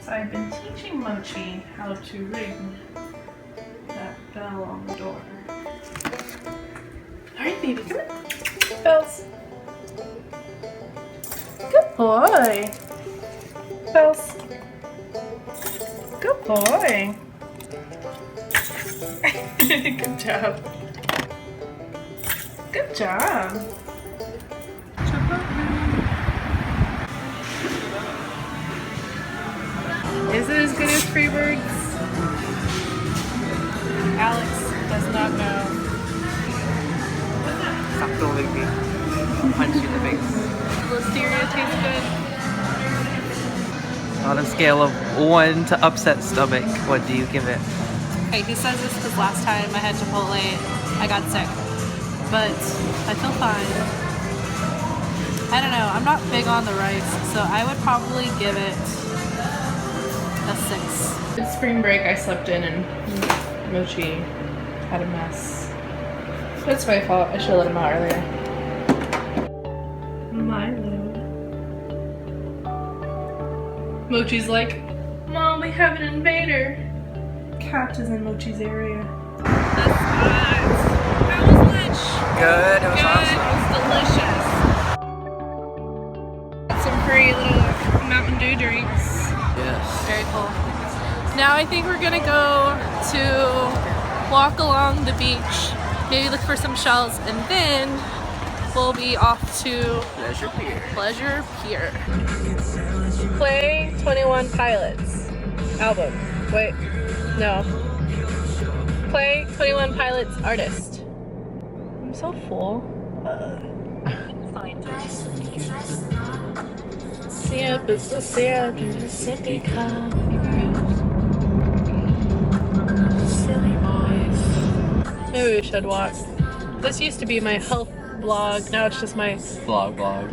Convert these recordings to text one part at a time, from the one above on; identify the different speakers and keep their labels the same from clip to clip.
Speaker 1: So I've been teaching Mochi how to ring that bell on the door. Alright, baby, come on. Bells. Good boy. Bells. Good boy. Good job. Good job. Is it as good as Freebird's? Alex does not know.
Speaker 2: Stop filming me. Punch you in the face.
Speaker 1: Listeria tastes good.
Speaker 2: On a scale of 1 to upset stomach, what do you give it?
Speaker 1: Okay, he says this because last time I had Chipotle, I got sick. But I feel fine. I don't know, I'm not big on the rice, so I would probably give it a 6. It's spring break, I slept in and Mochi had a mess. That's my fault, I should have let him out earlier. Milo. Mochi's like, Mom, we have an invader. Cat is in Mochi's area. That's good. How was lunch?
Speaker 2: Good, it was awesome.
Speaker 1: It was delicious. Got some free little Mountain Dew drinks.
Speaker 2: Yes.
Speaker 1: Very cool. Now I think we're gonna go to walk along the beach, maybe look for some shells, and then we'll be off to
Speaker 2: Pleasure Pier.
Speaker 1: Pleasure Pier. Play 21 Pilots album. Wait, no. Play 21 Pilots artist. I'm so full. Maybe we should walk. This used to be my health blog. Now it's just my
Speaker 2: Blog.
Speaker 1: blog.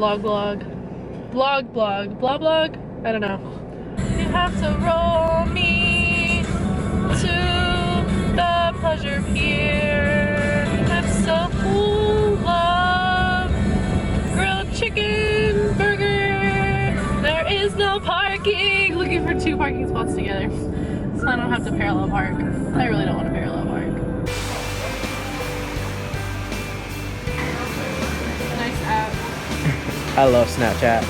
Speaker 1: I don't know. You have to roll me to the Pleasure Pier. I'm so full of grilled chicken burger. There is no parking. Looking for 2 parking spots together, so I don't have to parallel park. I really don't want to parallel park. Nice app.
Speaker 2: I love Snapchat.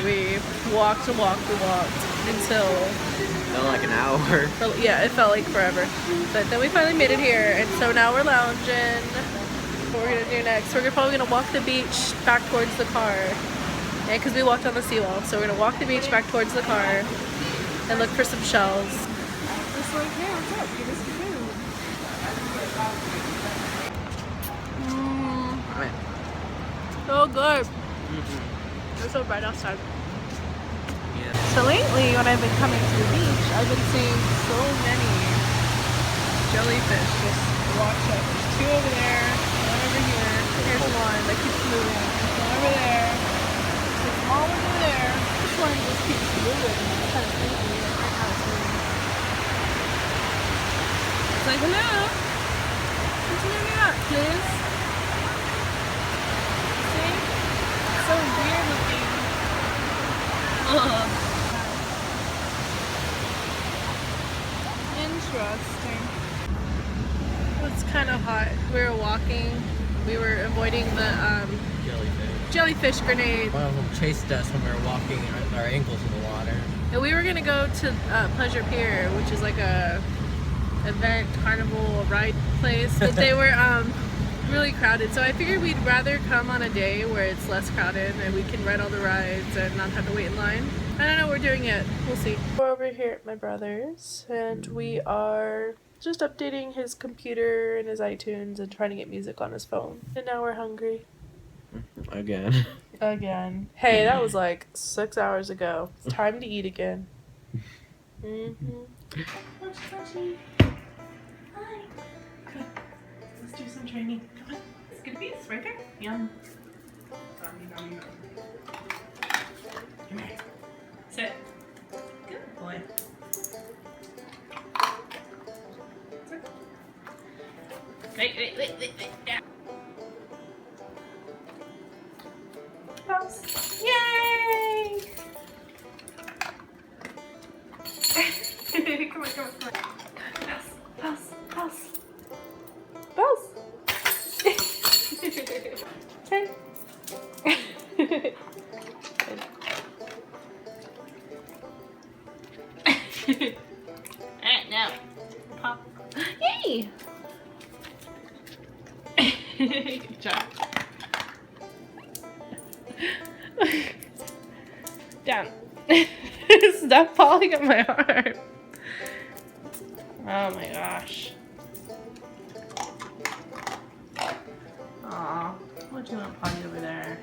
Speaker 1: We walked until
Speaker 2: Felt like an hour.
Speaker 1: yeah, it felt like forever. But then we finally made it here, and so now we're lounging. What we're gonna do next? We're probably gonna walk the beach back towards the car, and because we walked on the seawall, so we're gonna walk the beach back towards the car and look for some shells. Just like, hey, what's up? Give us some food. So good. It's so bright outside.
Speaker 2: Yeah.
Speaker 1: So lately, when I've been coming to the beach, I've been seeing so many jellyfish just washed up. There's 2 over there, 1 over here. Here's 1 that keeps moving. There's 1 over there. There's a small one over there. This one just keeps moving. It's kind of creepy. Right now it's moving. It's like, hello. What's moving up, please? See? It's so weird looking. Interesting. It's kind of hot. We were walking. We were avoiding the jellyfish grenade.
Speaker 2: One of them chased us when we were walking with our ankles in the water.
Speaker 1: And we were gonna go to Pleasure Pier, which is like a event, carnival, ride place. But they were really crowded. So I figured we'd rather come on a day where it's less crowded and we can ride all the rides and not have to wait in line. I don't know what we're doing yet. We'll see. We're over here at my brother's and we are just updating his computer and his iTunes and trying to get music on his phone. And now we're hungry.
Speaker 2: Again.
Speaker 1: Hey, that was like 6 hours ago. It's time to eat again. Mochi. Hi. Come on. Let's do some training. Come on. It's gonna be right there. Yum. Come here. Sit. Good boy. Sit. Wait. Yeah. Bells. Yay! Come on, come on, come on. Bells, Bells, Bells. Okay. Alright, now pop. Yay! Good job. Down. Stop falling on my arm. Oh my gosh. Aw, what do you want potty over there?